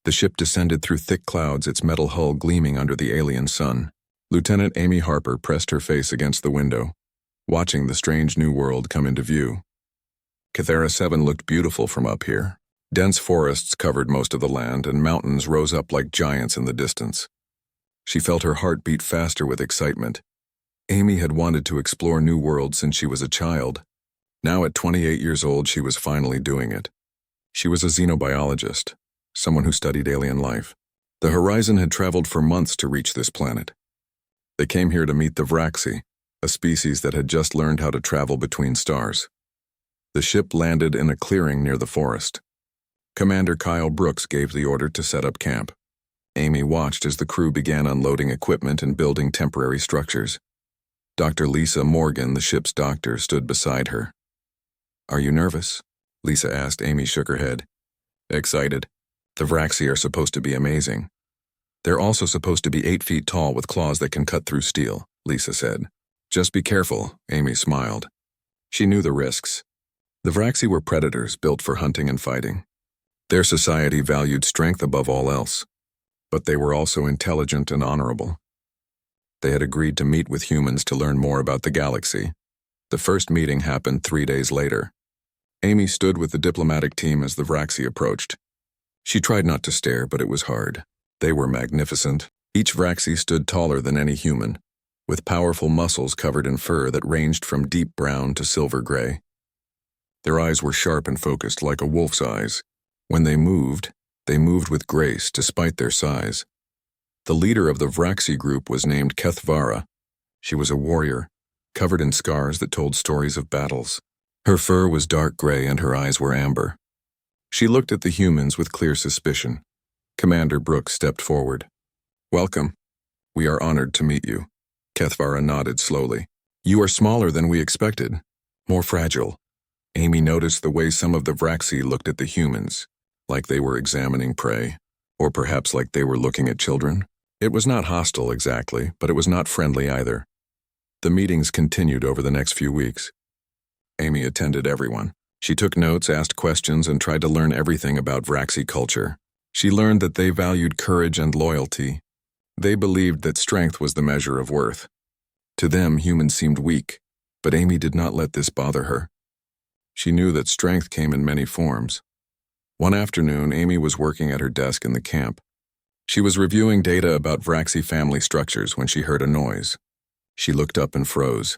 The ship descended through thick clouds, its metal hull gleaming under the alien sun. Lieutenant Amy Harper pressed her face against the window, watching the strange new world come into view. Cathera 7 looked beautiful from up here. Dense forests covered most of the land, and mountains rose up like giants in the distance. She felt her heart beat faster with excitement. Amy had wanted to explore new worlds since she was a child. Now at 28 years old, she was finally doing it. She was a xenobiologist, someone who studied alien life. The Horizon had traveled for months to reach this planet. They came here to meet the Vraxi, a species that had just learned how to travel between stars. The ship landed in a clearing near the forest. Commander Kyle Brooks gave the order to set up camp. Amy watched as the crew began unloading equipment and building temporary structures. Dr. Lisa Morgan, the ship's doctor, stood beside her. "Are you nervous?" Lisa asked. Amy shook her head. "Excited. The Vraxi are supposed to be amazing. They're also supposed to be 8 feet tall with claws that can cut through steel," Lisa said. "Just be careful," Amy smiled. She knew the risks. The Vraxi were predators built for hunting and fighting. Their society valued strength above all else, but they were also intelligent and honorable. They had agreed to meet with humans to learn more about the galaxy. The first meeting happened 3 days later. Amy stood with the diplomatic team as the Vraxi approached. She tried not to stare, but it was hard. They were magnificent. Each Vraxi stood taller than any human, with powerful muscles covered in fur that ranged from deep brown to silver gray. Their eyes were sharp and focused like a wolf's eyes. When they moved with grace despite their size. The leader of the Vraxi group was named Kethvara. She was a warrior, covered in scars that told stories of battles. Her fur was dark gray and her eyes were amber. She looked at the humans with clear suspicion. Commander Brooks stepped forward. "Welcome. We are honored to meet you." Kethvara nodded slowly. "You are smaller than we expected. More fragile." Amy noticed the way some of the Vraxi looked at the humans, like they were examining prey, or perhaps like they were looking at children. It was not hostile exactly, but it was not friendly either. The meetings continued over the next few weeks. Amy attended everyone. She took notes, asked questions, and tried to learn everything about Vraxi culture. She learned that they valued courage and loyalty. They believed that strength was the measure of worth. To them, humans seemed weak, but Amy did not let this bother her. She knew that strength came in many forms. One afternoon, Amy was working at her desk in the camp. She was reviewing data about Vraxi family structures when she heard a noise. She looked up and froze.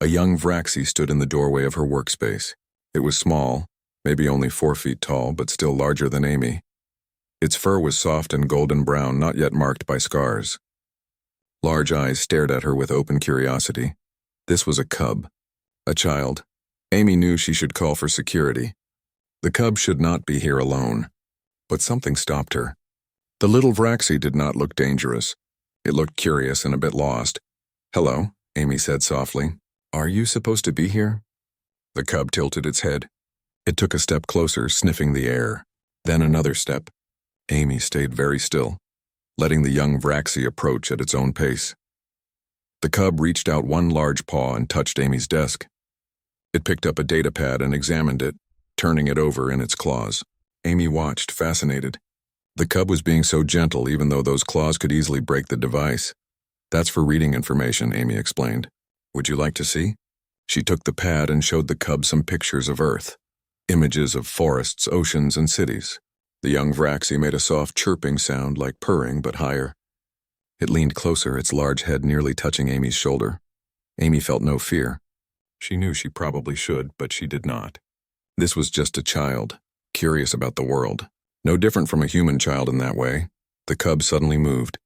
A young Vraxi stood in the doorway of her workspace. It was small, maybe only 4 feet tall, but still larger than Amy. Its fur was soft and golden brown, not yet marked by scars. Large eyes stared at her with open curiosity. This was a cub, a child. Amy knew she should call for security. The cub should not be here alone. But something stopped her. The little Vraxi did not look dangerous. It looked curious and a bit lost. "Hello," Amy said softly. "Are you supposed to be here?" The cub tilted its head. It took a step closer, sniffing the air. Then another step. Amy stayed very still, letting the young Vraxi approach at its own pace. The cub reached out one large paw and touched Amy's desk. It picked up a data pad and examined it, turning it over in its claws. Amy watched, fascinated. The cub was being so gentle even though those claws could easily break the device. "That's for reading information," Amy explained. "Would you like to see?" She took the pad and showed the cub some pictures of Earth. Images of forests, oceans, and cities. The young Vraxi made a soft chirping sound like purring, but higher. It leaned closer, its large head nearly touching Amy's shoulder. Amy felt no fear. She knew she probably should, but she did not. This was just a child, curious about the world. No different from a human child in that way. The cub suddenly moved.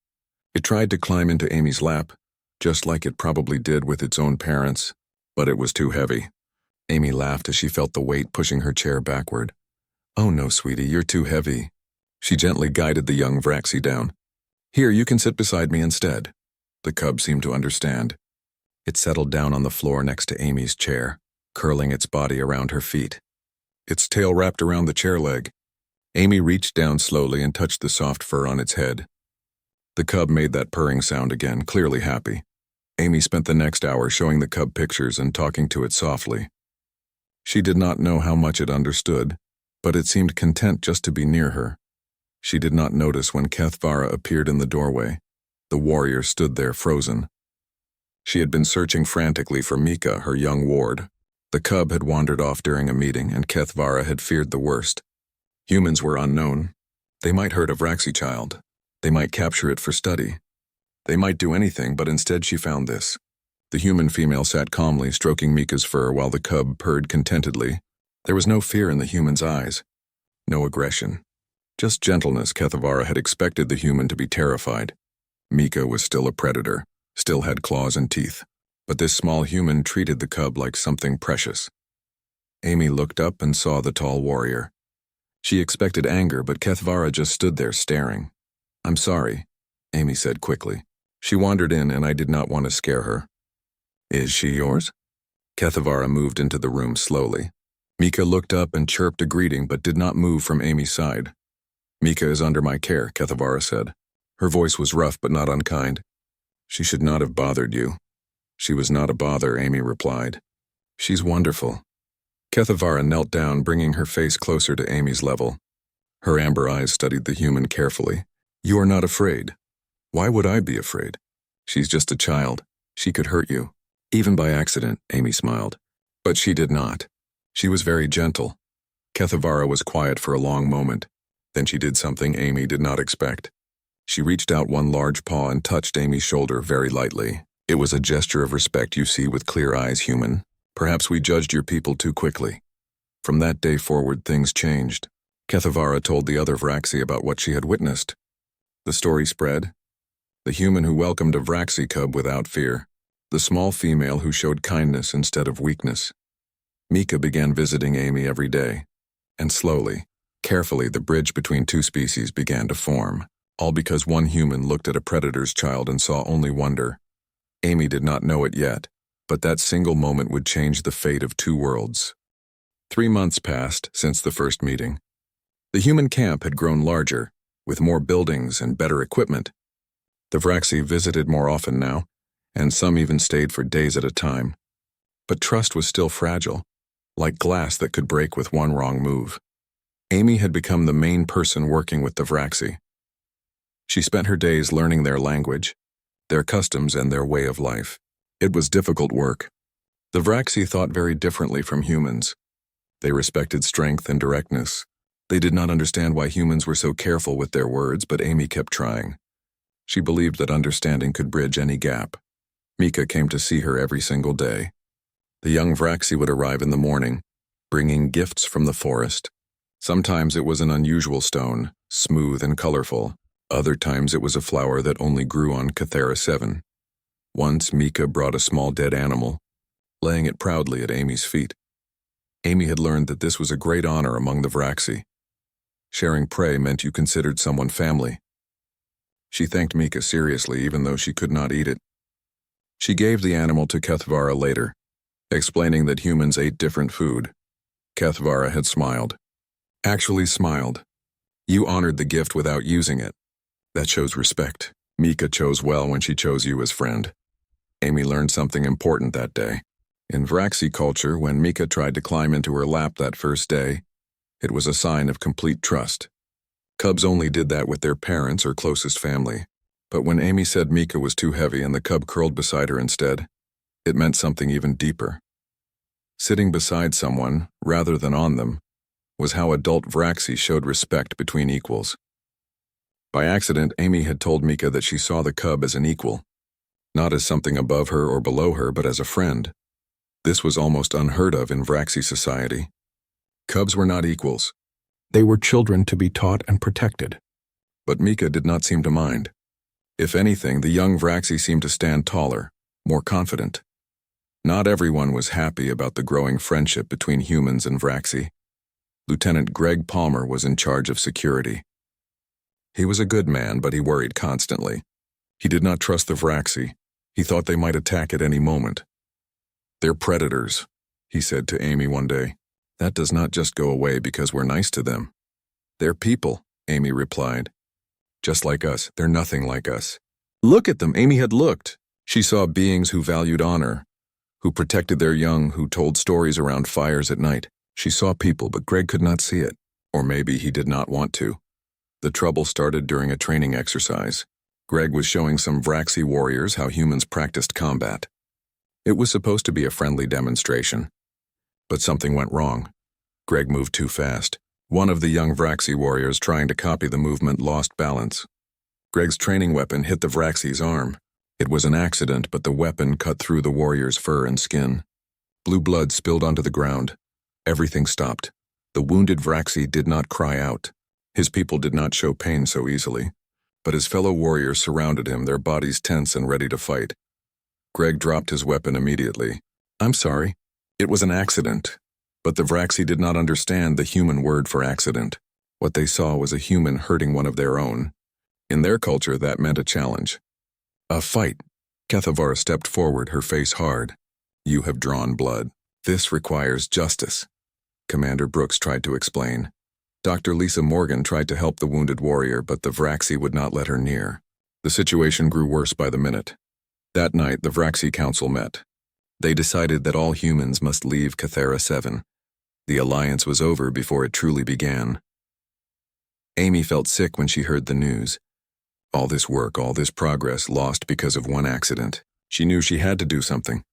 It tried to climb into Amy's lap, just like it probably did with its own parents, but it was too heavy. Amy laughed as she felt the weight pushing her chair backward. "Oh no, sweetie, you're too heavy." She gently guided the young Vraxi down. "Here, you can sit beside me instead." The cub seemed to understand. It settled down on the floor next to Amy's chair, curling its body around her feet. Its tail wrapped around the chair leg. Amy reached down slowly and touched the soft fur on its head. The cub made that purring sound again, clearly happy. Amy spent the next hour showing the cub pictures and talking to it softly. She did not know how much it understood, but it seemed content just to be near her. She did not notice when Kethvara appeared in the doorway. The warrior stood there frozen. She had been searching frantically for Mika, her young ward. The cub had wandered off during a meeting, and Kethvara had feared the worst. Humans were unknown. They might hurt a Vraxi child. They might capture it for study. They might do anything, but instead she found this. The human female sat calmly, stroking Mika's fur while the cub purred contentedly. There was no fear in the human's eyes. No aggression. Just gentleness. Kethvara had expected the human to be terrified. Mika was still a predator, still had claws and teeth. But this small human treated the cub like something precious. Amy looked up and saw the tall warrior. She expected anger, but Kethvara just stood there staring. "I'm sorry," Amy said quickly. She wandered in, and I did not want to scare her. "Is she yours?" Kethvara moved into the room slowly. Mika looked up and chirped a greeting, but did not move from Amy's side. "Mika is under my care," Kethvara said. Her voice was rough but not unkind. "She should not have bothered you." "She was not a bother," Amy replied. "She's wonderful." Kethvara knelt down, bringing her face closer to Amy's level. Her amber eyes studied the human carefully. "You are not afraid." "Why would I be afraid?" "She's just a child. She could hurt you." "Even by accident," Amy smiled. "But she did not. She was very gentle." Kethvara was quiet for a long moment. Then she did something Amy did not expect. She reached out one large paw and touched Amy's shoulder very lightly. "It was a gesture of respect you see with clear eyes, human. Perhaps we judged your people too quickly." From that day forward, things changed. Kethvara told the other Vraxi about what she had witnessed. The story spread. The human who welcomed a Vraxi cub without fear. The small female who showed kindness instead of weakness. Mika began visiting Amy every day. And slowly, carefully, the bridge between two species began to form. All because one human looked at a predator's child and saw only wonder. Amy did not know it yet, but that single moment would change the fate of two worlds. 3 months passed since the first meeting. The human camp had grown larger, with more buildings and better equipment. The Vraxi visited more often now, and some even stayed for days at a time. But trust was still fragile, like glass that could break with one wrong move. Amy had become the main person working with the Vraxi. She spent her days learning their language, their customs, and their way of life. It was difficult work. The Vraxi thought very differently from humans. They respected strength and directness. They did not understand why humans were so careful with their words, but Amy kept trying. She believed that understanding could bridge any gap. Mika came to see her every single day. The young Vraxi would arrive in the morning, bringing gifts from the forest. Sometimes it was an unusual stone, smooth and colorful. Other times it was a flower that only grew on Cathera 7. Once Mika brought a small dead animal, laying it proudly at Amy's feet. Amy had learned that this was a great honor among the Vraxi. Sharing prey meant you considered someone family. She thanked Mika seriously, even though she could not eat it. She gave the animal to Kethvara later, explaining that humans ate different food. Kethvara had smiled. Actually smiled. "You honored the gift without using it. That shows respect. Mika chose well when she chose you as friend." Amy learned something important that day. In Vraxi culture, when Mika tried to climb into her lap that first day, it was a sign of complete trust. Cubs only did that with their parents or closest family. But when Amy said Mika was too heavy and the cub curled beside her instead, it meant something even deeper. Sitting beside someone, rather than on them, was how adult Vraxi showed respect between equals. By accident, Amy had told Mika that she saw the cub as an equal, not as something above her or below her, but as a friend. This was almost unheard of in Vraxi society. Cubs were not equals. They were children to be taught and protected. But Mika did not seem to mind. If anything, the young Vraxi seemed to stand taller, more confident. Not everyone was happy about the growing friendship between humans and Vraxi. Lieutenant Greg Palmer was in charge of security. He was a good man, but he worried constantly. He did not trust the Vraxi. He thought they might attack at any moment. "They're predators," he said to Amy one day. "That does not just go away because we're nice to them." "They're people," Amy replied. "Just like us. They're nothing like us." Look at them. Amy had looked. She saw beings who valued honor, who protected their young, who told stories around fires at night. She saw people, but Greg could not see it. Or maybe he did not want to. The trouble started during a training exercise. Greg was showing some Vraxi warriors how humans practiced combat. It was supposed to be a friendly demonstration. But something went wrong. Greg moved too fast. One of the young Vraxi warriors trying to copy the movement lost balance. Greg's training weapon hit the Vraxi's arm. It was an accident, but the weapon cut through the warrior's fur and skin. Blue blood spilled onto the ground. Everything stopped. The wounded Vraxi did not cry out. His people did not show pain so easily. But his fellow warriors surrounded him, their bodies tense and ready to fight. Greg dropped his weapon immediately. "I'm sorry. It was an accident." But the Vraxi did not understand the human word for accident. What they saw was a human hurting one of their own. In their culture, that meant a challenge. A fight. Kethavara stepped forward, her face hard. "You have drawn blood. This requires justice." Commander Brooks tried to explain. Dr. Lisa Morgan tried to help the wounded warrior, but the Vraxi would not let her near. The situation grew worse by the minute. That night, the Vraxi Council met. They decided that all humans must leave Cathera 7. The alliance was over before it truly began. Amy felt sick when she heard the news. All this work, all this progress, lost because of one accident. She knew she had to do something.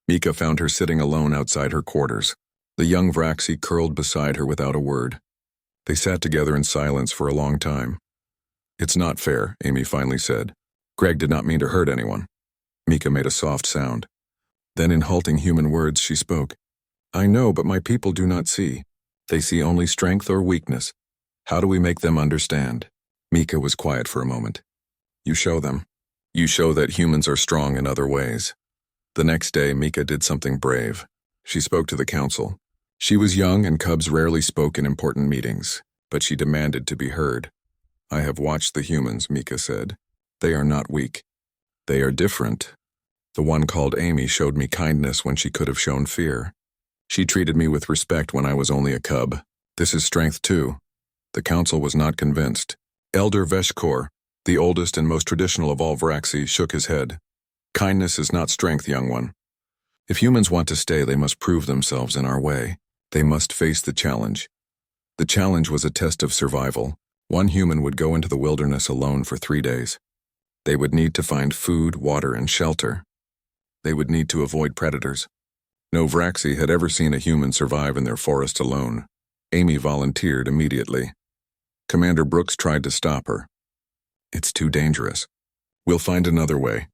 Mika found her sitting alone outside her quarters. The young Vraxi curled beside her without a word. They sat together in silence for a long time. "It's not fair," Amy finally said. "Greg did not mean to hurt anyone." Mika made a soft sound. Then in halting human words she spoke. "I know, but my people do not see. They see only strength or weakness. How do we make them understand?" Mika was quiet for a moment. "You show them. You show that humans are strong in other ways." The next day, Mika did something brave. She spoke to the council. She was young and cubs rarely spoke in important meetings, but she demanded to be heard. "I have watched the humans," Mika said. "They are not weak. They are different. The one called Amy showed me kindness when she could have shown fear. She treated me with respect when I was only a cub. This is strength too." The council was not convinced. Elder Veshkor, the oldest and most traditional of all Vraxi, shook his head. "Kindness is not strength, young one. If humans want to stay, they must prove themselves in our way. They must face the challenge." The challenge was a test of survival. One human would go into the wilderness alone for 3 days. They would need to find food, water, and shelter. They would need to avoid predators. No Vraxi had ever seen a human survive in their forest alone. Amy volunteered immediately. Commander Brooks tried to stop her. "It's too dangerous. We'll find another way."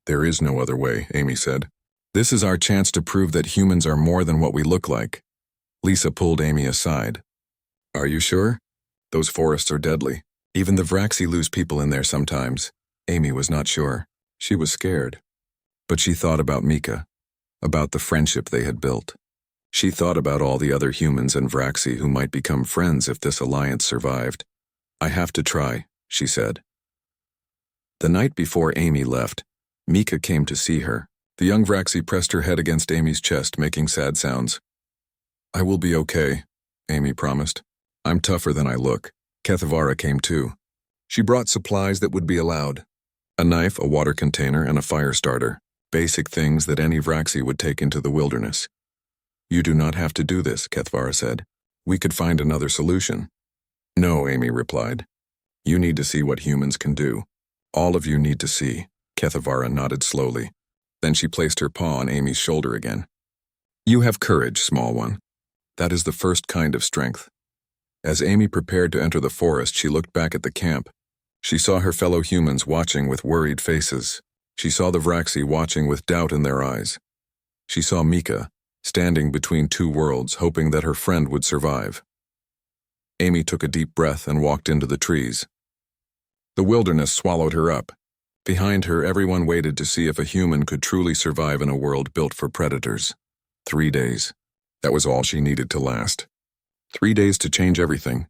"There is no other way," Amy said. "This is our chance to prove that humans are more than what we look like." Lisa pulled Amy aside. "Are you sure? Those forests are deadly. Even the Vraxi lose people in there sometimes." Amy was not sure. She was scared. But she thought about Mika, about the friendship they had built. She thought about all the other humans and Vraxi who might become friends if this alliance survived. "I have to try," she said. The night before Amy left, Mika came to see her. The young Vraxi pressed her head against Amy's chest, making sad sounds. "I will be okay," Amy promised. "I'm tougher than I look." Kethavara came too. She brought supplies that would be allowed. A knife, a water container, and a fire starter. Basic things that any Vraxi would take into the wilderness. "You do not have to do this," Kethavara said. "We could find another solution." "No," Amy replied. "You need to see what humans can do. All of you need to see." Kethavara nodded slowly. Then she placed her paw on Amy's shoulder again. "You have courage, small one. That is the first kind of strength." As Amy prepared to enter the forest, she looked back at the camp. She saw her fellow humans watching with worried faces. She saw the Vraxi watching with doubt in their eyes. She saw Mika, standing between two worlds, hoping that her friend would survive. Amy took a deep breath and walked into the trees. The wilderness swallowed her up. Behind her, everyone waited to see if a human could truly survive in a world built for predators. 3 days. That was all she needed to last. 3 days to change everything.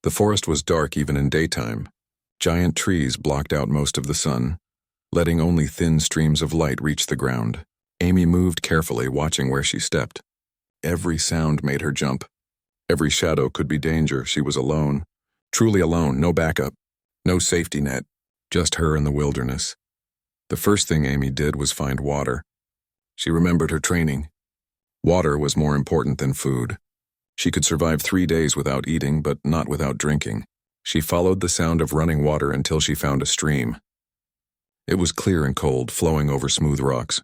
The forest was dark even in daytime. Giant trees blocked out most of the sun, letting only thin streams of light reach the ground. Amy moved carefully, watching where she stepped. Every sound made her jump. Every shadow could be danger. She was alone. Truly alone, no backup, no safety net, just her in the wilderness. The first thing Amy did was find water. She remembered her training. Water was more important than food. She could survive 3 days without eating, but not without drinking. She followed the sound of running water until she found a stream. It was clear and cold, flowing over smooth rocks.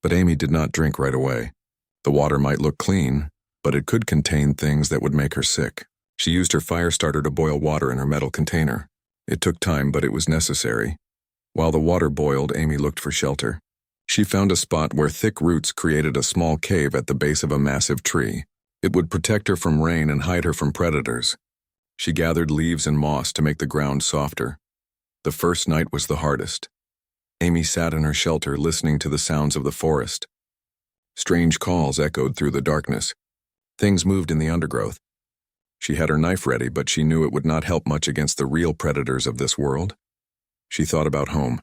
But Amy did not drink right away. The water might look clean, but it could contain things that would make her sick. She used her fire starter to boil water in her metal container. It took time, but it was necessary. While the water boiled, Amy looked for shelter. She found a spot where thick roots created a small cave at the base of a massive tree. It would protect her from rain and hide her from predators. She gathered leaves and moss to make the ground softer. The first night was the hardest. Amy sat in her shelter listening to the sounds of the forest. Strange calls echoed through the darkness. Things moved in the undergrowth. She had her knife ready, but she knew it would not help much against the real predators of this world. She thought about home,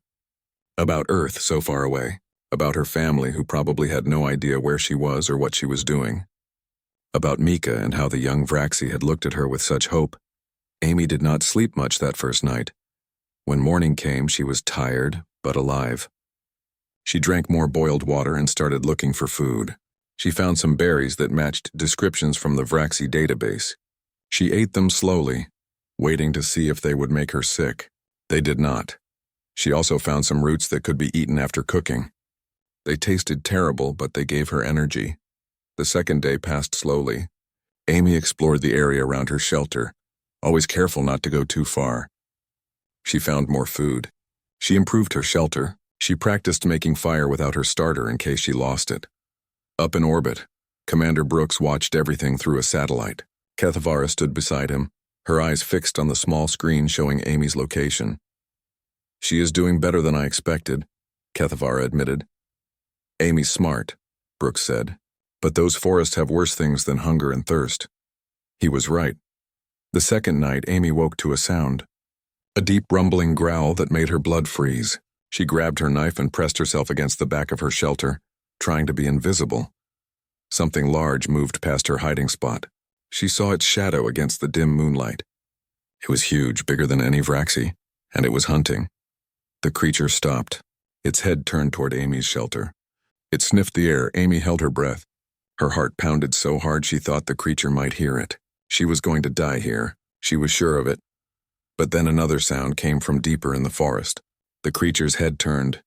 about Earth so far away, about her family who probably had no idea where she was or what she was doing, about Mika and how the young Vraxi had looked at her with such hope. Amy did not sleep much that first night. When morning came, she was tired, but alive. She drank more boiled water and started looking for food. She found some berries that matched descriptions from the Vraxi database. She ate them slowly, waiting to see if they would make her sick. They did not. She also found some roots that could be eaten after cooking. They tasted terrible, but they gave her energy. The second day passed slowly. Amy explored the area around her shelter, always careful not to go too far. She found more food. She improved her shelter. She practiced making fire without her starter in case she lost it. Up in orbit, Commander Brooks watched everything through a satellite. Kethavara stood beside him, her eyes fixed on the small screen showing Amy's location. "She is doing better than I expected," Kethavara admitted. "Amy's smart," Brooks said, "but those forests have worse things than hunger and thirst." He was right. The second night, Amy woke to a sound. A deep rumbling growl that made her blood freeze. She grabbed her knife and pressed herself against the back of her shelter, trying to be invisible. Something large moved past her hiding spot. She saw its shadow against the dim moonlight. It was huge, bigger than any Vraxi, and it was hunting. The creature stopped. Its head turned toward Amy's shelter. It sniffed the air. Amy held her breath. Her heart pounded so hard she thought the creature might hear it. She was going to die here. She was sure of it. But then another sound came from deeper in the forest. The creature's head turned.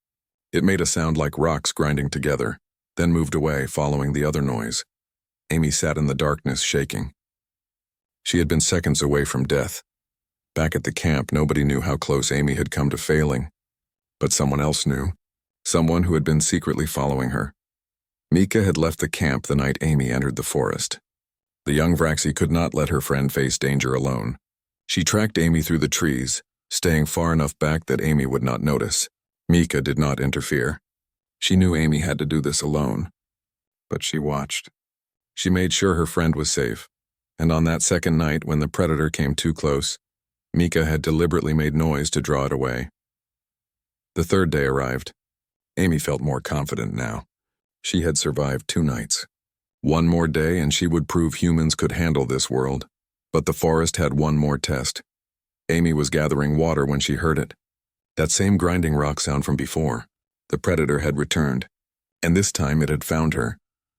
It made a sound like rocks grinding together, then moved away, following the other noise. Amy sat in the darkness, shaking. She had been seconds away from death. Back at the camp, nobody knew how close Amy had come to failing. But someone else knew. Someone who had been secretly following her. Mika had left the camp the night Amy entered the forest. The young Vraxi could not let her friend face danger alone. She tracked Amy through the trees, staying far enough back that Amy would not notice. Mika did not interfere. She knew Amy had to do this alone. But she watched. She made sure her friend was safe. And on that second night, when the predator came too close, Mika had deliberately made noise to draw it away. The third day arrived. Amy felt more confident now. She had survived 2 nights. One more day and she would prove humans could handle this world. But the forest had one more test. Amy was gathering water when she heard it. That same grinding rock sound from before. The predator had returned. And this time it had found her.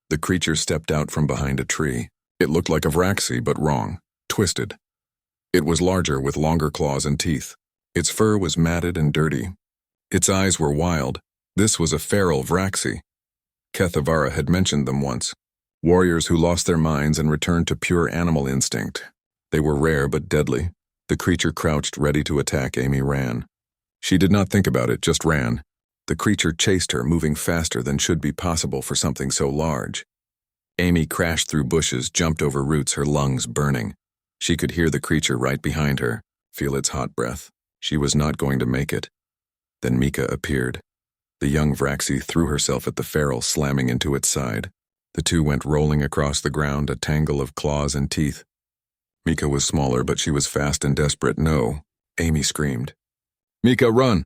The creature stepped out from behind a tree. It looked like a Vraxi, but wrong, twisted. It was larger with longer claws and teeth. Its fur was matted and dirty. Its eyes were wild. This was a feral Vraxi. Kethavara had mentioned them once. Warriors who lost their minds and returned to pure animal instinct. They were rare but deadly. The creature crouched, ready to attack. Amy ran. She did not think about it, just ran. The creature chased her, moving faster than should be possible for something so large. Amy crashed through bushes, jumped over roots, her lungs burning. She could hear the creature right behind her, feel its hot breath. She was not going to make it. Then Mika appeared. The young Vraxi threw herself at the feral, slamming into its side. The two went rolling across the ground, a tangle of claws and teeth. Mika was smaller, but she was fast and desperate. "No," Amy screamed. "Mika, run!"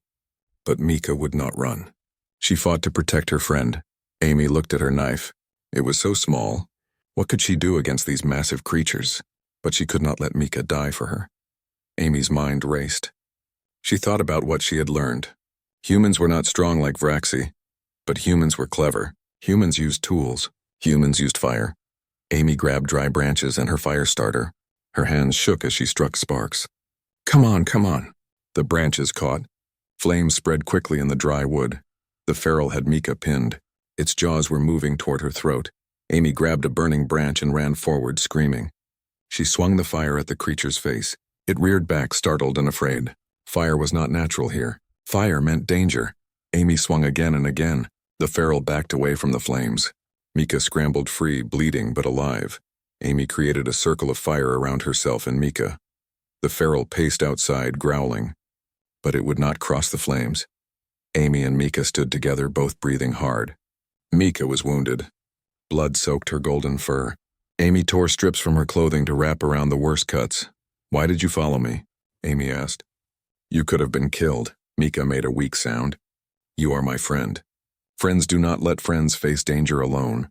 But Mika would not run. She fought to protect her friend. Amy looked at her knife. It was so small. What could she do against these massive creatures? But she could not let Mika die for her. Amy's mind raced. She thought about what she had learned. Humans were not strong like Vraxi, but humans were clever. Humans used tools. Humans used fire. Amy grabbed dry branches and her fire starter. Her hands shook as she struck sparks. Come on, come on. The branches caught. Flames spread quickly in the dry wood. The feral had Mika pinned. Its jaws were moving toward her throat. Amy grabbed a burning branch and ran forward, screaming. She swung the fire at the creature's face. It reared back, startled and afraid. Fire was not natural here. Fire meant danger. Amy swung again and again. The feral backed away from the flames. Mika scrambled free, bleeding but alive. Amy created a circle of fire around herself and Mika. The feral paced outside, growling. But it would not cross the flames. Amy and Mika stood together, both breathing hard. Mika was wounded. Blood soaked her golden fur. Amy tore strips from her clothing to wrap around the worst cuts. "Why did you follow me?" Amy asked. "You could have been killed." Mika made a weak sound. "You are my friend. Friends do not let friends face danger alone."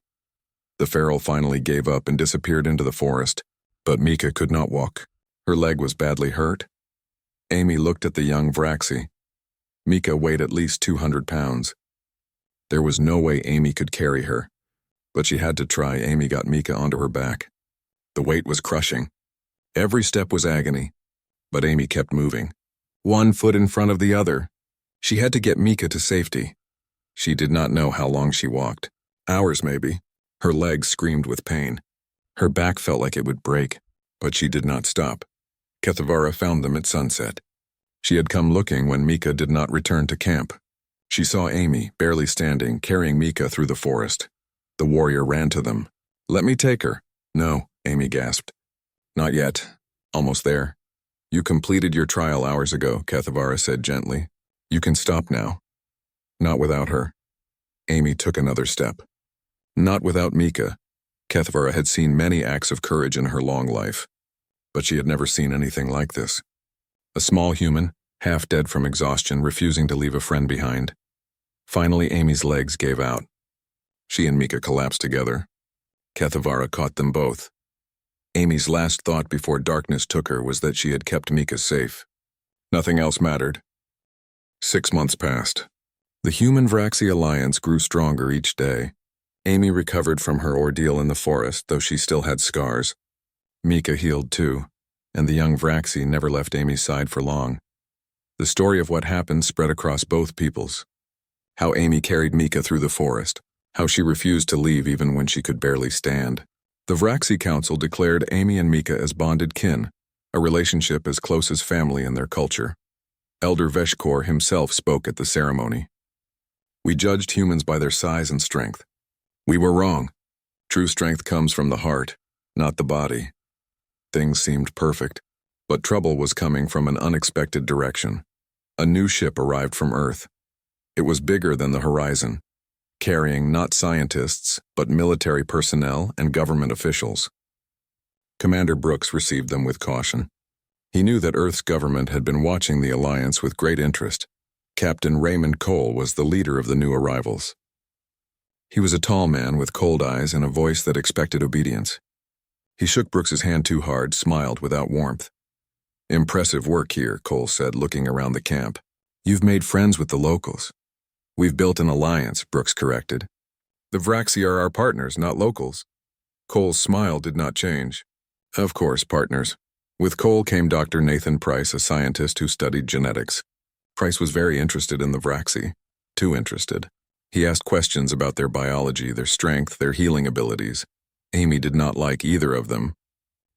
The feral finally gave up and disappeared into the forest, but Mika could not walk. Her leg was badly hurt. Amy looked at the young Vraxi. Mika weighed at least 200 pounds. There was no way Amy could carry her, but she had to try. Amy got Mika onto her back. The weight was crushing. Every step was agony, but Amy kept moving, one foot in front of the other. She had to get Mika to safety. She did not know how long she walked. Hours, maybe. Her legs screamed with pain. Her back felt like it would break, but she did not stop. Kethavara found them at sunset. She had come looking when Mika did not return to camp. She saw Amy, barely standing, carrying Mika through the forest. The warrior ran to them. "Let me take her." "No," Amy gasped. "Not yet. Almost there. You completed your trial hours ago," Kethavara said gently. "You can stop now." "Not without her." Amy took another step. Not without Mika. Kethavara had seen many acts of courage in her long life, but she had never seen anything like this. A small human, half dead from exhaustion, refusing to leave a friend behind. Finally, Amy's legs gave out. She and Mika collapsed together. Kethavara caught them both. Amy's last thought before darkness took her was that she had kept Mika safe. Nothing else mattered. 6 months passed. The Human-Vraxi alliance grew stronger each day. Amy recovered from her ordeal in the forest, though she still had scars. Mika healed too, and the young Vraxi never left Amy's side for long. The story of what happened spread across both peoples. How Amy carried Mika through the forest, how she refused to leave even when she could barely stand. The Vraxi Council declared Amy and Mika as bonded kin, a relationship as close as family in their culture. Elder Veshkor himself spoke at the ceremony. "We judged humans by their size and strength. We were wrong. True strength comes from the heart, not the body." Things seemed perfect, but trouble was coming from an unexpected direction. A new ship arrived from Earth. It was bigger than the horizon, carrying not scientists, but military personnel and government officials. Commander Brooks received them with caution. He knew that Earth's government had been watching the alliance with great interest. Captain Raymond Cole was the leader of the new arrivals. He was a tall man with cold eyes and a voice that expected obedience. He shook Brooks's hand too hard, smiled without warmth. "Impressive work here," Cole said, looking around the camp. "You've made friends with the locals." "We've built an alliance," Brooks corrected. "The Vraxi are our partners, not locals." Cole's smile did not change. "Of course, partners." With Cole came Dr. Nathan Price, a scientist who studied genetics. Price was very interested in the Vraxi, too interested. He asked questions about their biology, their strength, their healing abilities. Amy did not like either of them.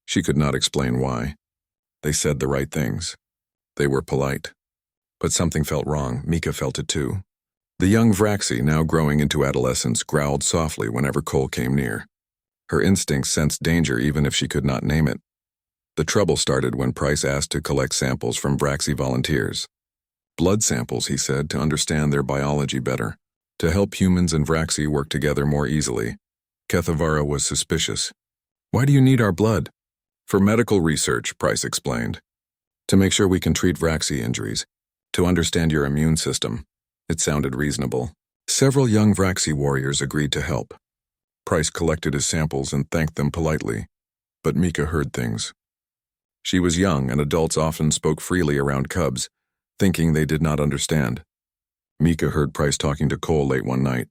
She could not explain why. They said the right things. They were polite. But something felt wrong. Mika felt it too. The young Vraxi, now growing into adolescence, growled softly whenever Cole came near. Her instincts sensed danger even if she could not name it. The trouble started when Price asked to collect samples from Vraxi volunteers. Blood samples, he said, to understand their biology better, to help humans and Vraxi work together more easily. Kethavara was suspicious. "Why do you need our blood?" "For medical research," Price explained. "To make sure we can treat Vraxi injuries. To understand your immune system." It sounded reasonable. Several young Vraxi warriors agreed to help. Price collected his samples and thanked them politely. But Mika heard things. She was young, and adults often spoke freely around cubs, thinking they did not understand. Mika heard Price talking to Cole late one night.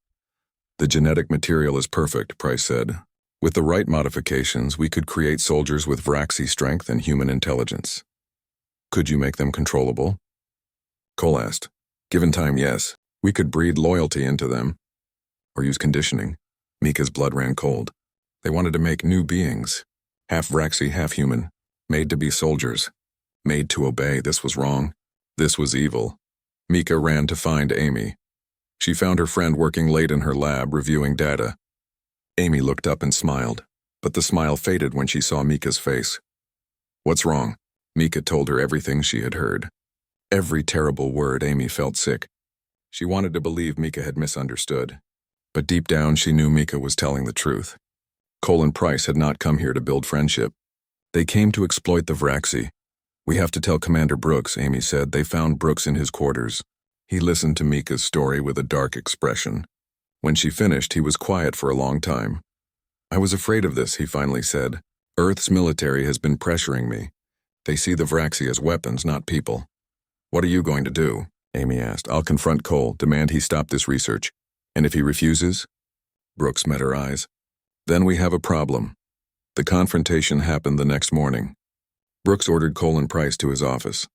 "The genetic material is perfect," Price said. "With the right modifications, we could create soldiers with Vraxi strength and human intelligence." Could you make them controllable? Cole asked. Given time, yes. We could breed loyalty into them. Or use conditioning. Mika's blood ran cold. They wanted to make new beings. Half Vraxi, half human. Made to be soldiers. Made to obey. This was wrong. This was evil. Mika ran to find Amy. She found her friend working late in her lab, reviewing data. Amy looked up and smiled, but the smile faded when she saw Mika's face. What's wrong? Mika told her everything she had heard. Every terrible word. Amy felt sick. She wanted to believe Mika had misunderstood, but deep down she knew Mika was telling the truth. Cole and Price had not come here to build friendship. They came to exploit the Vraxi. We have to tell Commander Brooks, Amy said. They found Brooks in his quarters. He listened to Mika's story with a dark expression. When she finished, he was quiet for a long time. I was afraid of this, he finally said. Earth's military has been pressuring me. They see the Vraxi as weapons, not people. What are you going to do? Amy asked. I'll confront Cole, demand he stop this research. And if he refuses? Brooks met her eyes. Then we have a problem. The confrontation happened the next morning. Brooks ordered Cole and Price to his office.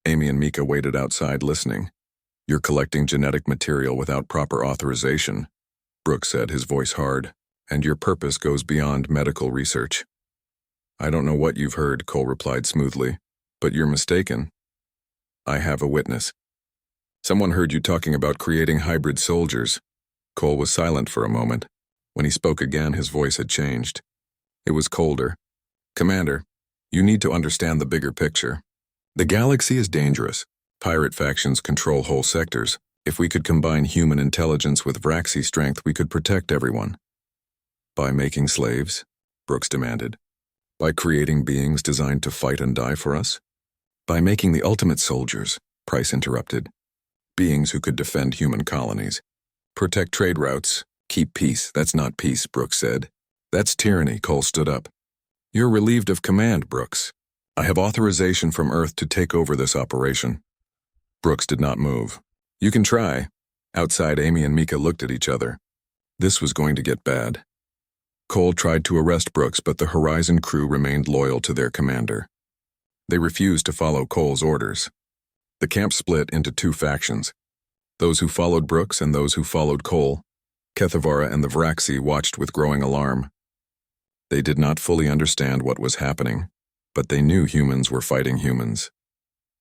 Amy and Mika waited outside listening. You're collecting genetic material without proper authorization, Brooks said, his voice hard, and your purpose goes beyond medical research. I don't know what you've heard, Cole replied smoothly, but you're mistaken. I have a witness. Someone heard you talking about creating hybrid soldiers. Cole was silent for a moment. When he spoke again, his voice had changed. It was colder. Commander, you need to understand the bigger picture. The galaxy is dangerous. Pirate factions control whole sectors. If we could combine human intelligence with Vraxi strength, we could protect everyone. By making slaves? Brooks demanded. By creating beings designed to fight and die for us? By making the ultimate soldiers, Price interrupted. Beings who could defend human colonies. Protect trade routes. Keep peace. That's not peace, Brooks said. That's tyranny, Cole stood up. You're relieved of command, Brooks. I have authorization from Earth to take over this operation. Brooks did not move. You can try. Outside, Amy and Mika looked at each other. This was going to get bad. Cole tried to arrest Brooks, but the Horizon crew remained loyal to their commander. They refused to follow Cole's orders. The camp split into two factions. Those who followed Brooks and those who followed Cole. Kethavara and the Vraxi watched with growing alarm. They did not fully understand what was happening, but they knew humans were fighting humans.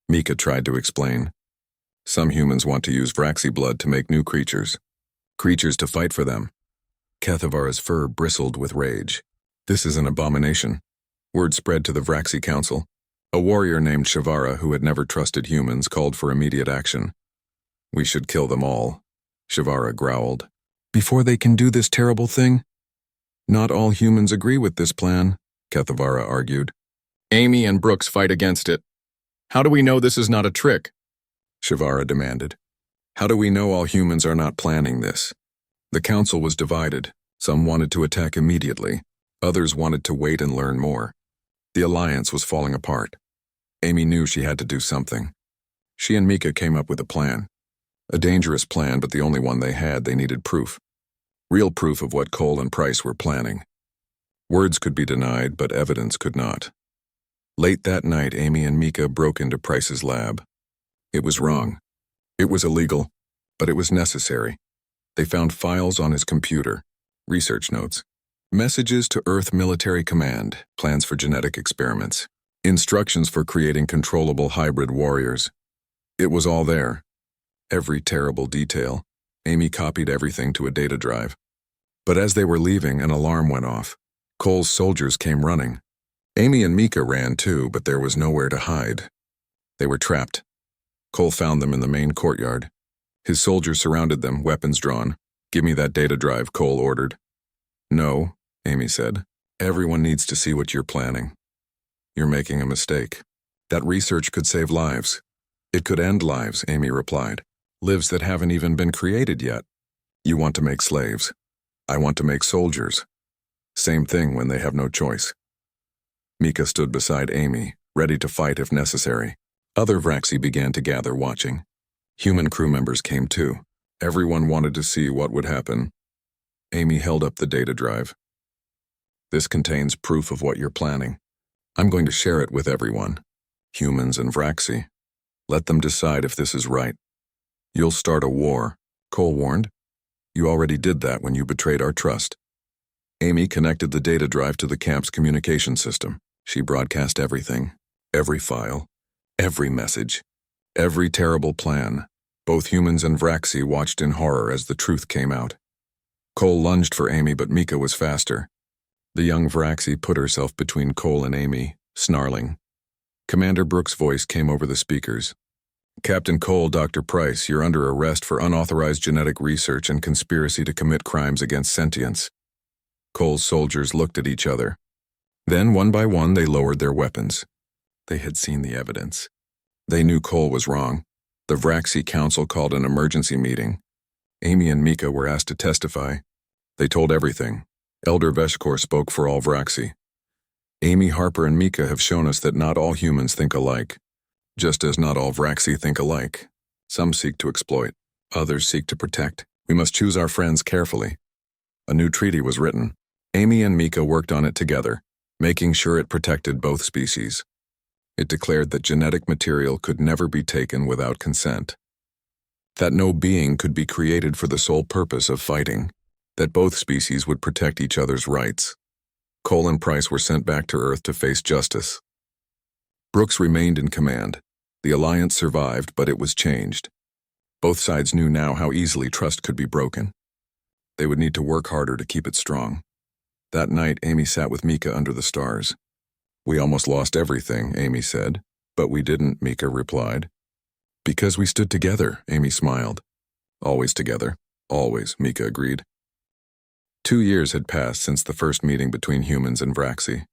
Mika tried to explain. Some humans want to use Vraxi blood to make new creatures. Creatures to fight for them. Kethavara's fur bristled with rage. This is an abomination. Word spread to the Vraxi Council. A warrior named Shavara, who had never trusted humans, called for immediate action. We should kill them all, Shavara growled. Before they can do this terrible thing? Not all humans agree with this plan, Kethavara argued. Amy and Brooks fight against it. How do we know this is not a trick? Shavara demanded. How do we know all humans are not planning this? The council was divided. Some wanted to attack immediately. Others wanted to wait and learn more. The alliance was falling apart. Amy knew she had to do something. She and Mika came up with a plan. A dangerous plan, but the only one they had. They needed proof. Real proof of what Cole and Price were planning. Words could be denied, but evidence could not. Late that night, Amy and Mika broke into Price's lab. It was wrong. It was illegal, but it was necessary. They found files on his computer, research notes, messages to Earth Military Command, plans for genetic experiments, instructions for creating controllable hybrid warriors. It was all there. Every terrible detail. Amy copied everything to a data drive. But as they were leaving, an alarm went off. Cole's soldiers came running. Amy and Mika ran too, but there was nowhere to hide. They were trapped. Cole found them in the main courtyard. His soldiers surrounded them, weapons drawn. Give me that data drive, Cole ordered. No, Amy said. Everyone needs to see what you're planning. You're making a mistake. That research could save lives. It could end lives, Amy replied. Lives that haven't even been created yet. You want to make slaves. I want to make soldiers. Same thing when they have no choice. Mika stood beside Amy, ready to fight if necessary. Other Vraxi began to gather, watching. Human crew members came too. Everyone wanted to see what would happen. Amy held up the data drive. This contains proof of what you're planning. I'm going to share it with everyone. Humans and Vraxi. Let them decide if this is right. You'll start a war, Cole warned. You already did that when you betrayed our trust. Amy connected the data drive to the camp's communication system. She broadcast everything, every file, every message, every terrible plan. Both humans and Vraxi watched in horror as the truth came out. Cole lunged for Amy, but Mika was faster. The young Vraxi put herself between Cole and Amy, snarling. Commander Brooks' voice came over the speakers. Captain Cole, Dr. Price, you're under arrest for unauthorized genetic research and conspiracy to commit crimes against sentience. Cole's soldiers looked at each other. Then, one by one, they lowered their weapons. They had seen the evidence. They knew Cole was wrong. The Vraxi Council called an emergency meeting. Amy and Mika were asked to testify. They told everything. Elder Veshkor spoke for all Vraxi. Amy, Harper, and Mika have shown us that not all humans think alike. Just as not all Vraxi think alike. Some seek to exploit, others seek to protect. We must choose our friends carefully. A new treaty was written. Amy and Mika worked on it together, making sure it protected both species. It declared that genetic material could never be taken without consent. That no being could be created for the sole purpose of fighting. That both species would protect each other's rights. Cole and Price were sent back to Earth to face justice. Brooks remained in command. The alliance survived, but it was changed. Both sides knew now how easily trust could be broken. They would need to work harder to keep it strong. That night, Amy sat with Mika under the stars. We almost lost everything, Amy said. But we didn't, Mika replied. Because we stood together, Amy smiled. Always together. Always, Mika agreed. 2 years had passed since the first meeting between humans and Vraxi.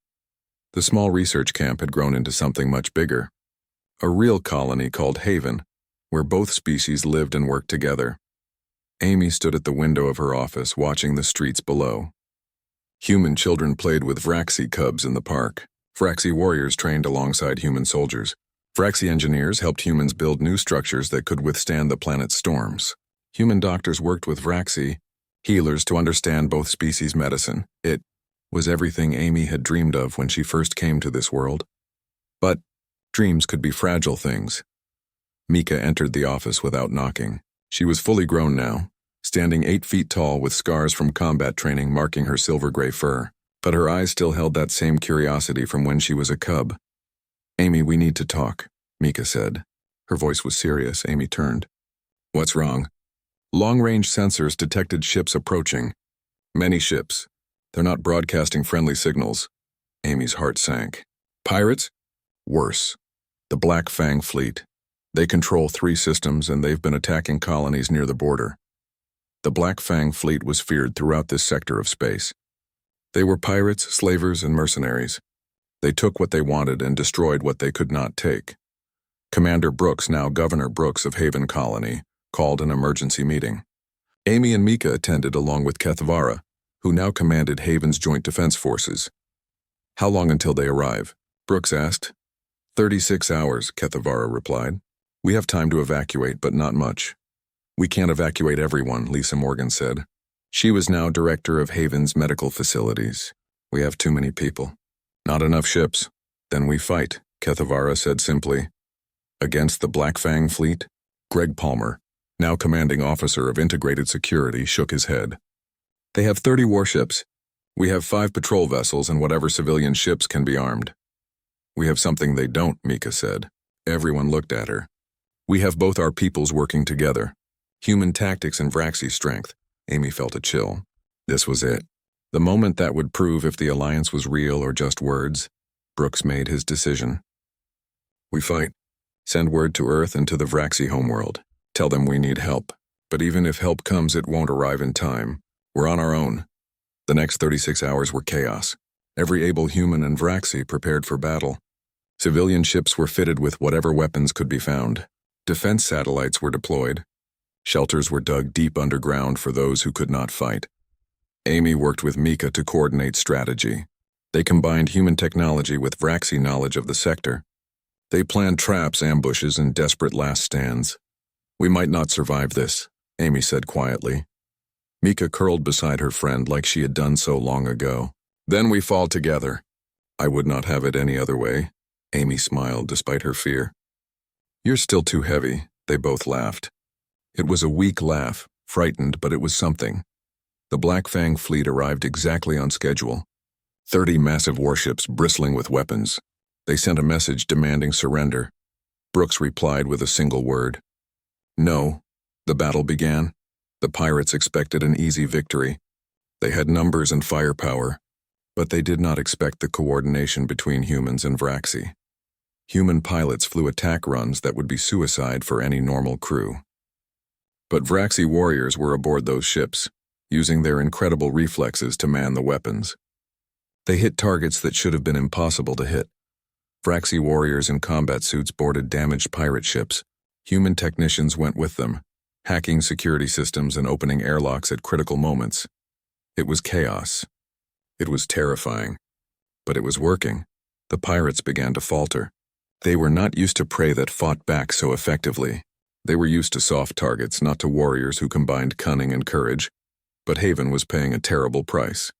The small research camp had grown into something much bigger. A real colony called Haven, where both species lived and worked together. Amy stood at the window of her office watching the streets below. Human children played with Vraxi cubs in the park. Vraxi warriors trained alongside human soldiers. Vraxi engineers helped humans build new structures that could withstand the planet's storms. Human doctors worked with Vraxi healers to understand both species' medicine. It was everything Amy had dreamed of when she first came to this world. But dreams could be fragile things. Mika entered the office without knocking. She was fully grown now, standing 8 feet tall with scars from combat training marking her silver-gray fur. But her eyes still held that same curiosity from when she was a cub. Amy, we need to talk, Mika said. Her voice was serious. Amy turned. What's wrong? Long-range sensors detected ships approaching. Many ships. They're not broadcasting friendly signals. Amy's heart sank. Pirates? Worse. The Black Fang fleet. They control 3 systems and they've been attacking colonies near the border. The Black Fang fleet was feared throughout this sector of space. They were pirates, slavers, and mercenaries. They took what they wanted and destroyed what they could not take. Commander Brooks, now Governor Brooks of Haven Colony, called an emergency meeting. Amy and Mika attended along with Kethvara, who now commanded Haven's Joint Defense Forces. How long until they arrive? Brooks asked. 36 hours, Kethvara replied. We have time to evacuate, but not much. We can't evacuate everyone, Lisa Morgan said. She was now director of Haven's medical facilities. We have too many people. Not enough ships. Then we fight, Kethvara said simply. Against the Black Fang fleet? Greg Palmer, now commanding officer of integrated security, shook his head. They have 30 warships. We have 5 patrol vessels and whatever civilian ships can be armed. We have something they don't, Mika said. Everyone looked at her. We have both our peoples working together. Human tactics and Vraxi strength. Amy felt a chill. This was it. The moment that would prove if the alliance was real or just words. Brooks made his decision. We fight. Send word to Earth and to the Vraxi homeworld. Tell them we need help. But even if help comes, it won't arrive in time. We're on our own. The next 36 hours were chaos. Every able human and Vraxi prepared for battle. Civilian ships were fitted with whatever weapons could be found. Defense satellites were deployed. Shelters were dug deep underground for those who could not fight. Amy worked with Mika to coordinate strategy. They combined human technology with Vraxi knowledge of the sector. They planned traps, ambushes, and desperate last stands. We might not survive this, Amy said quietly. Mika curled beside her friend like she had done so long ago. Then we fall together. I would not have it any other way. Amy smiled despite her fear. You're still too heavy, they both laughed. It was a weak laugh, frightened, but it was something. The Black Fang fleet arrived exactly on schedule. 30 massive warships bristling with weapons. They sent a message demanding surrender. Brooks replied with a single word. No. The battle began. The pirates expected an easy victory. They had numbers and firepower, but they did not expect the coordination between humans and Vraxi. Human pilots flew attack runs that would be suicide for any normal crew. But Vraxi warriors were aboard those ships, using their incredible reflexes to man the weapons. They hit targets that should have been impossible to hit. Vraxi warriors in combat suits boarded damaged pirate ships. Human technicians went with them, hacking security systems and opening airlocks at critical moments. It was chaos. It was terrifying. But it was working. The pirates began to falter. They were not used to prey that fought back so effectively. They were used to soft targets, not to warriors who combined cunning and courage. But Haven was paying a terrible price.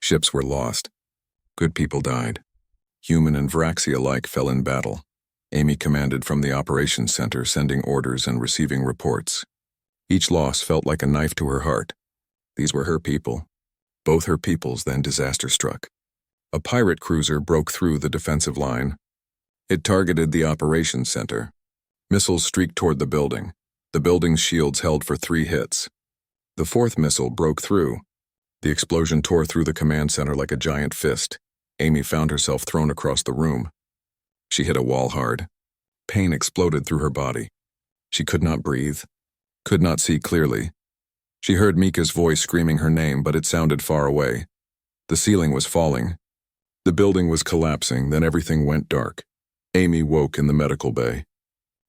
Ships were lost. Good people died. Human and Vraxi alike fell in battle. Amy commanded from the operations center, sending orders and receiving reports. Each loss felt like a knife to her heart. These were her people. Both her peoples, then disaster struck. A pirate cruiser broke through the defensive line. It targeted the operations center. Missiles streaked toward the building. The building's shields held for 3 hits. The 4th missile broke through. The explosion tore through the command center like a giant fist. Amy found herself thrown across the room. She hit a wall hard. Pain exploded through her body. She could not breathe, could not see clearly. She heard Mika's voice screaming her name, but it sounded far away. The ceiling was falling. The building was collapsing, then everything went dark. Amy woke in the medical bay.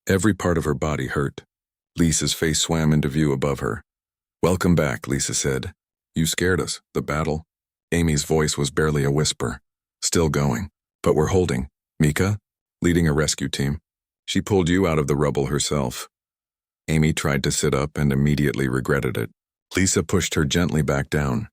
Every part of her body hurt. Lisa's face swam into view above her. "Welcome back," Lisa said. "You scared us. The battle." Amy's voice was barely a whisper. "Still going. But we're holding. Mika, leading a rescue team. She pulled you out of the rubble herself." Amy tried to sit up and immediately regretted it. Lisa pushed her gently back down.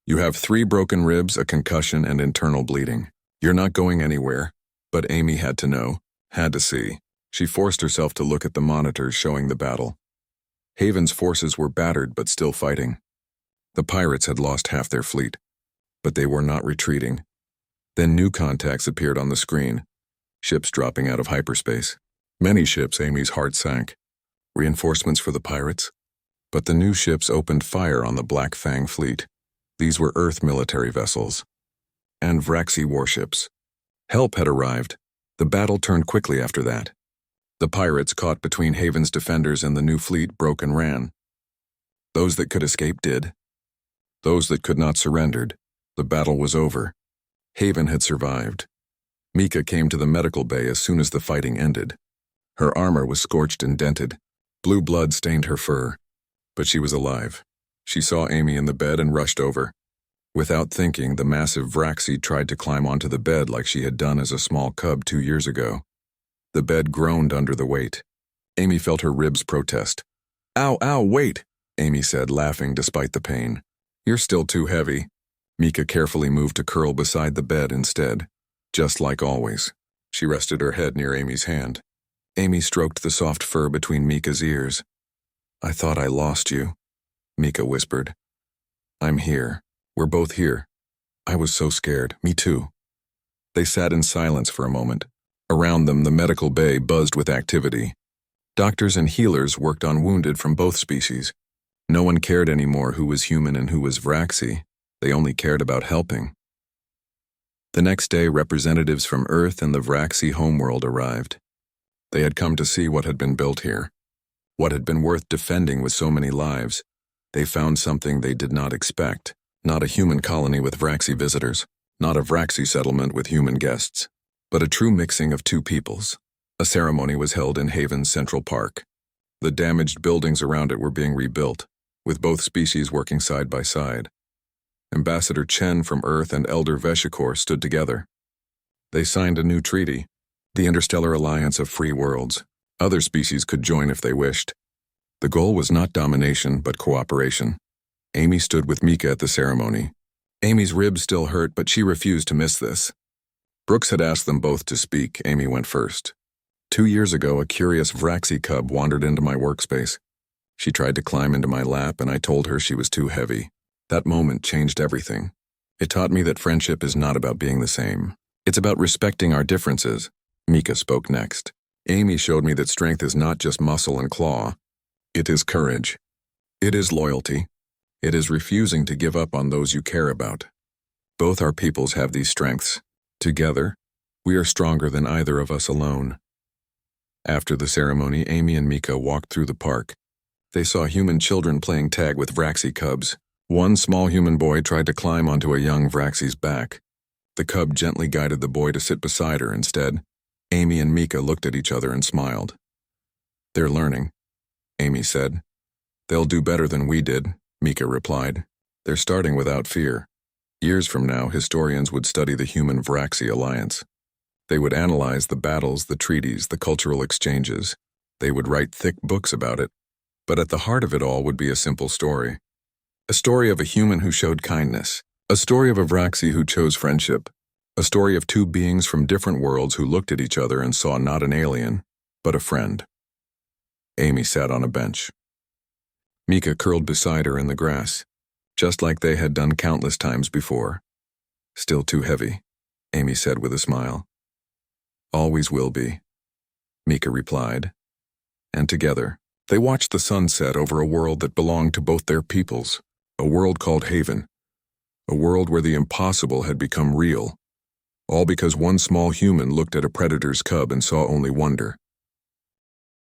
"You have 3 broken ribs, a concussion, and internal bleeding. You're not going anywhere." But Amy had to know, had to see. She forced herself to look at the monitors showing the battle. Haven's forces were battered but still fighting. The pirates had lost half their fleet, but they were not retreating. Then new contacts appeared on the screen, ships dropping out of hyperspace. Many ships, Amy's heart sank. Reinforcements for the pirates? But the new ships opened fire on the Black Fang fleet. These were Earth military vessels. And Vraxi warships. Help had arrived. The battle turned quickly after that. The pirates, caught between Haven's defenders and the new fleet, broke and ran. Those that could escape did. Those that could not surrendered. The battle was over. Haven had survived. Mika came to the medical bay as soon as the fighting ended. Her armor was scorched and dented. Blue blood stained her fur. But she was alive. She saw Amy in the bed and rushed over. Without thinking, the massive Vraxi tried to climb onto the bed like she had done as a small cub 2 years ago. The bed groaned under the weight. Amy felt her ribs protest. "Ow, ow, wait," Amy said, laughing despite the pain. "You're still too heavy." Mika carefully moved to curl beside the bed instead. Just like always, she rested her head near Amy's hand. Amy stroked the soft fur between Mika's ears. "I thought I lost you," Mika whispered. "I'm here. We're both here. I was so scared. Me too." They sat in silence for a moment. Around them, the medical bay buzzed with activity. Doctors and healers worked on wounded from both species. No one cared anymore who was human and who was Vraxi. They only cared about helping. The next day, representatives from Earth and the Vraxi homeworld arrived. They had come to see what had been built here. What had been worth defending with so many lives. They found something they did not expect. Not a human colony with Vraxi visitors. Not a Vraxi settlement with human guests. But a true mixing of 2 peoples. A ceremony was held in Haven's Central Park. The damaged buildings around it were being rebuilt, with both species working side by side. Ambassador Chen from Earth and Elder Veshikor stood together. They signed a new treaty, the Interstellar Alliance of Free Worlds. Other species could join if they wished. The goal was not domination, but cooperation. Amy stood with Mika at the ceremony. Amy's ribs still hurt, but she refused to miss this. Brooks had asked them both to speak. Amy went first. 2 years ago, a curious Vraxi cub wandered into my workspace. She tried to climb into my lap, and I told her she was too heavy. That moment changed everything. It taught me that friendship is not about being the same. It's about respecting our differences. Mika spoke next. Amy showed me that strength is not just muscle and claw. It is courage. It is loyalty. It is refusing to give up on those you care about. Both our peoples have these strengths. Together, we are stronger than either of us alone. After the ceremony, Amy and Mika walked through the park. They saw human children playing tag with Vraxi cubs. One small human boy tried to climb onto a young Vraxi's back. The cub gently guided the boy to sit beside her instead. Amy and Mika looked at each other and smiled. "They're learning," Amy said. "They'll do better than we did," Mika replied. "They're starting without fear." Years from now, historians would study the human Vraxi alliance. They would analyze the battles, the treaties, the cultural exchanges. They would write thick books about it. But at the heart of it all would be a simple story. A story of a human who showed kindness. A story of a Vraxi who chose friendship. A story of two beings from different worlds who looked at each other and saw not an alien, but a friend. Amy sat on a bench. Mika curled beside her in the grass, just like they had done countless times before. "Still too heavy," Amy said with a smile. "Always will be," Mika replied. And together, they watched the sun set over a world that belonged to both their peoples, a world called Haven, a world where the impossible had become real, all because one small human looked at a predator's cub and saw only wonder.